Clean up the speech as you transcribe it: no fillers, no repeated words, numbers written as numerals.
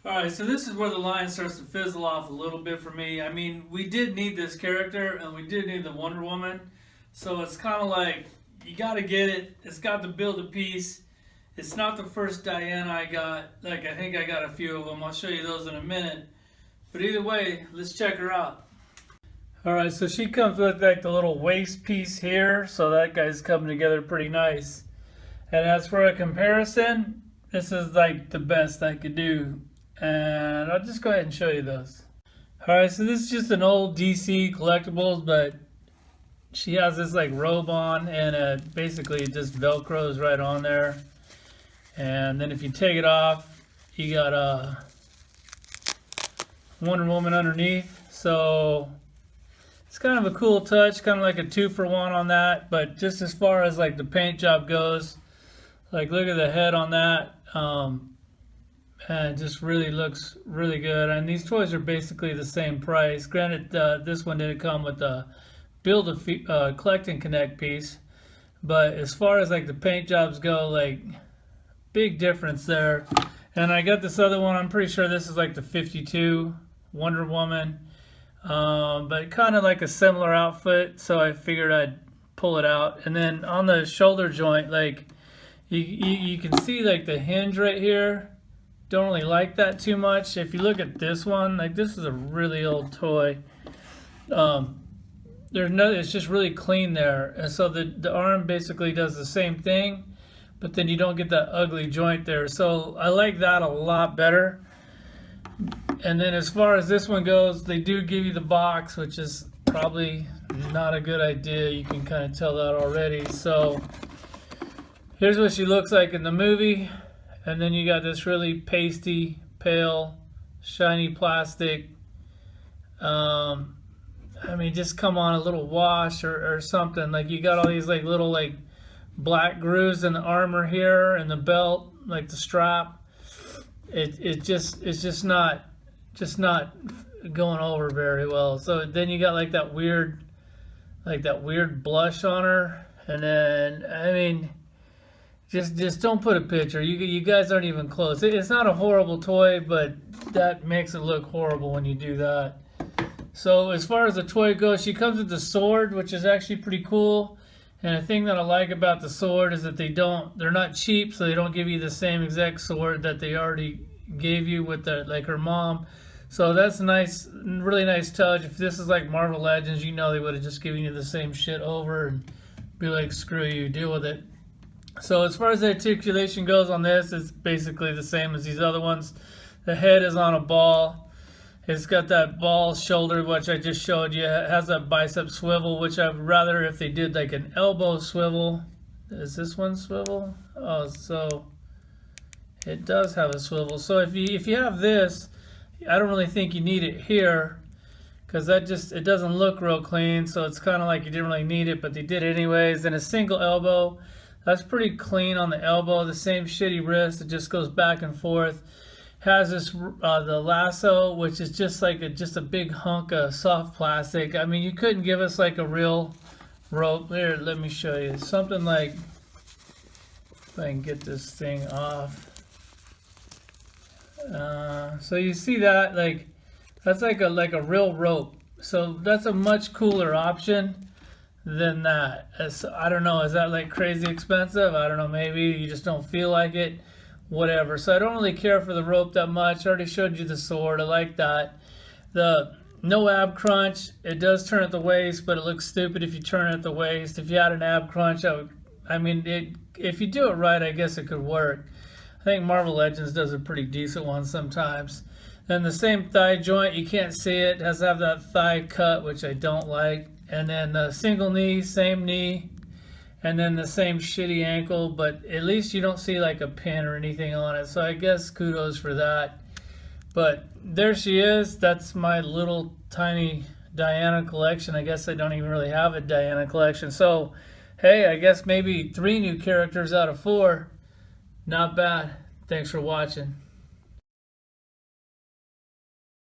Alright, so this is where the line starts to fizzle off a little bit for me. I mean, we did need this character, and we did need the Wonder Woman. So it's kind of like, you gotta get it. It's got the build a piece. It's not the first Diana I got. Like, I think I got a few of them. I'll show you those in a minute. But either way, let's check her out. Alright, so she comes with like the little waist piece here. So that guy's coming together pretty nice. And as for a comparison, this is like the best I could do. And I'll just go ahead and show you those. Alright, so this is just an old DC collectibles, but she has this like robe on, and basically it just velcros right on there. And then if you take it off, you got a Wonder Woman underneath. So it's kind of a cool touch, kind of like a 2-for-1 on that. But just as far as like the paint job goes, like look at the head on that. And it just really looks really good. And these toys are basically the same price. Granted, this one didn't come with the build a collect and connect piece, but as far as like the paint jobs go, like big difference there. And I got this other one. I'm pretty sure this is like the 52 Wonder Woman, but kind of like a similar outfit. So I figured I'd pull it out. And then on the shoulder joint, like you can see like the hinge right here. Don't really like that too much. If you look at this one, like this is a really old toy. It's just really clean there, and so the arm basically does the same thing, but then you don't get that ugly joint there. So I like that a lot better. And then as far as this one goes, they do give you the box, which is probably not a good idea. You can kind of tell that already. So here's what she looks like in the movie. And then you got this really pasty, pale, shiny plastic. I mean, just come on a little wash or something. Like you got all these like little like black grooves in the armor here and the belt, like the strap. It's just not going over very well. So then you got like that weird blush on her, and then I mean. Just don't put a picture. You guys aren't even close. It's not a horrible toy, but that makes it look horrible when you do that. So as far as the toy goes, she comes with the sword, which is actually pretty cool. And the thing that I like about the sword is that they're not cheap, so they don't give you the same exact sword that they already gave you with like her mom. So that's nice, really nice touch. If this is like Marvel Legends, you know they would have just given you the same shit over and be like, screw you, deal with it. So as far as the articulation goes on this, it's basically the same as these other ones. The head is on a ball. It's got that ball shoulder, which I just showed you. It has that bicep swivel, which I'd rather if they did like an elbow swivel. Is this one swivel? Oh, so it does have a swivel. So if you have this, I don't really think you need it here, because it doesn't look real clean. So it's kind of like you didn't really need it, but they did it anyways. Then a single elbow. That's pretty clean on the elbow. The same shitty wrist. It just goes back and forth. Has this the Lasso, which is just like a big hunk of soft plastic. I mean, you couldn't give us like a real rope. Here, let me show you something like. If I can get this thing off. So you see that, like that's like a real rope. So that's a much cooler option than that. I don't know, is that like crazy expensive? I don't know, maybe you just don't feel like it, whatever. So I don't really care for the rope that much. I already showed you the sword. I like that. The no ab crunch, it does turn at the waist, but it looks stupid if you turn it at the waist. If you had an ab crunch, if you do it right, I guess it could work. I think Marvel Legends does a pretty decent one sometimes. Then the same thigh joint, you can't see it. It has to have that thigh cut, which I don't like. And then the single knee, same knee, and then the same shitty ankle, but at least you don't see like a pin or anything on it. So I guess kudos for that. But there she is. That's my little tiny Diana collection. I guess I don't even really have a Diana collection. So, hey, I guess maybe 3 new characters out of 4. Not bad. Thanks for watching.